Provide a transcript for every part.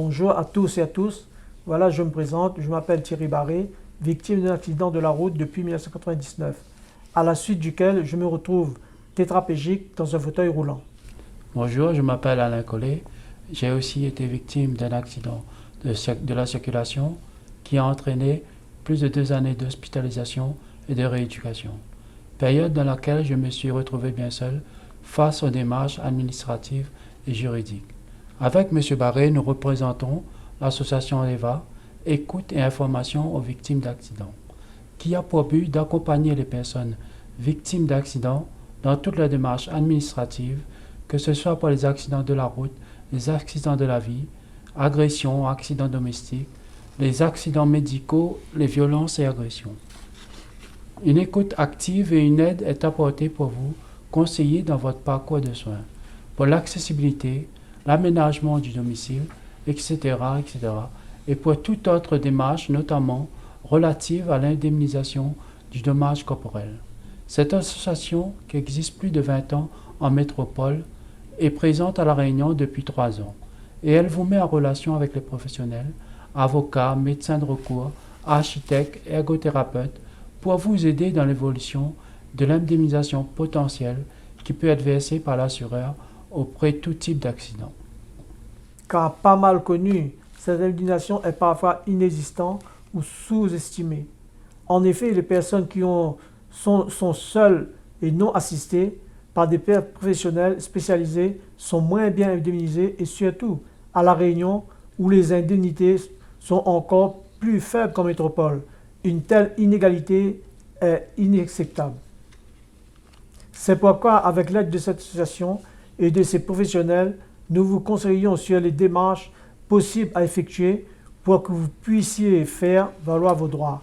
Bonjour à tous et à tous. Voilà, je me présente. Je m'appelle Thierry Barré, victime d'un accident de la route depuis 1999, à la suite duquel je me retrouve tétraplégique dans un fauteuil roulant. Bonjour, je m'appelle Alain Collet. J'ai aussi été victime d'un accident de la circulation qui a entraîné plus de 2 années d'hospitalisation et de rééducation. Période dans laquelle je me suis retrouvé bien seul face aux démarches administratives et juridiques. Avec M. Barré, nous représentons l'association EVA, Écoute et Information aux victimes d'accidents, qui a pour but d'accompagner les personnes victimes d'accidents dans toutes les démarches administratives, que ce soit pour les accidents de la route, les accidents de la vie, agressions, accidents domestiques, les accidents médicaux, les violences et agressions. Une écoute active et une aide est apportée pour vous conseiller dans votre parcours de soins, pour l'accessibilité, l'aménagement du domicile, etc., etc., et pour toute autre démarche, notamment relative à l'indemnisation du dommage corporel. Cette association, qui existe plus de 20 ans en métropole, est présente à La Réunion depuis 3 ans, et elle vous met en relation avec les professionnels, avocats, médecins de recours, architectes, ergothérapeutes, pour vous aider dans l'évolution de l'indemnisation potentielle qui peut être versée par l'assureur auprès de tout type d'accident. Car pas mal connue, cette indemnisation est parfois inexistante ou sous-estimée. En effet, les personnes qui sont seules et non assistées par des professionnels spécialisés sont moins bien indemnisées et surtout à La Réunion où les indemnités sont encore plus faibles qu'en métropole. Une telle inégalité est inacceptable. C'est pourquoi, avec l'aide de cette association et de ses professionnels, nous vous conseillons sur les démarches possibles à effectuer pour que vous puissiez faire valoir vos droits.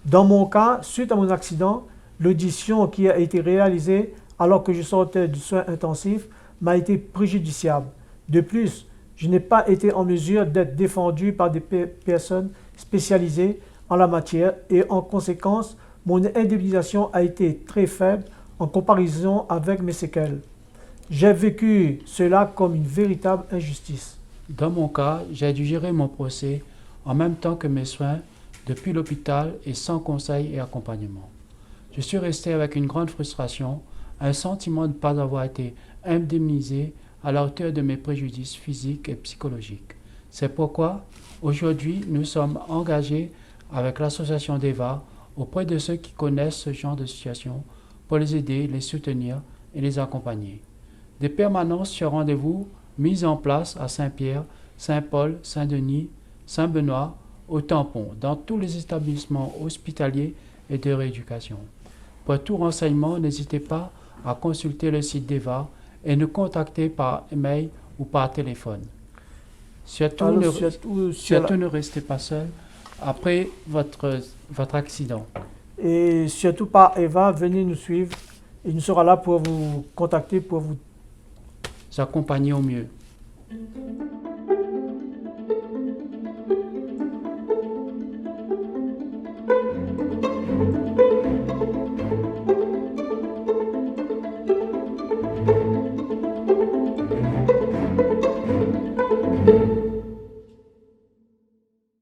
Dans mon cas, suite à mon accident, l'audition qui a été réalisée alors que je sortais du soin intensif m'a été préjudiciable. De plus, je n'ai pas été en mesure d'être défendu par des personnes spécialisées en la matière et en conséquence, mon indemnisation a été très faible en comparaison avec mes séquelles. J'ai vécu cela comme une véritable injustice. Dans mon cas, j'ai dû gérer mon procès en même temps que mes soins depuis l'hôpital et sans conseil et accompagnement. Je suis resté avec une grande frustration, un sentiment de ne pas avoir été indemnisé à la hauteur de mes préjudices physiques et psychologiques. C'est pourquoi, aujourd'hui, nous sommes engagés avec l'association d'EVA auprès de ceux qui connaissent ce genre de situation pour les aider, les soutenir et les accompagner. Des permanences sur rendez-vous mises en place à Saint-Pierre, Saint-Paul, Saint-Denis, Saint-Benoît, au Tampon, dans tous les établissements hospitaliers et de rééducation. Pour tout renseignement, n'hésitez pas à consulter le site d'EVA et nous contacter par email ou par téléphone. Surtout, ne restez pas seul après votre accident. Et surtout par Eva, venez nous suivre et nous serons là pour vous contacter, pour vous accompagner au mieux.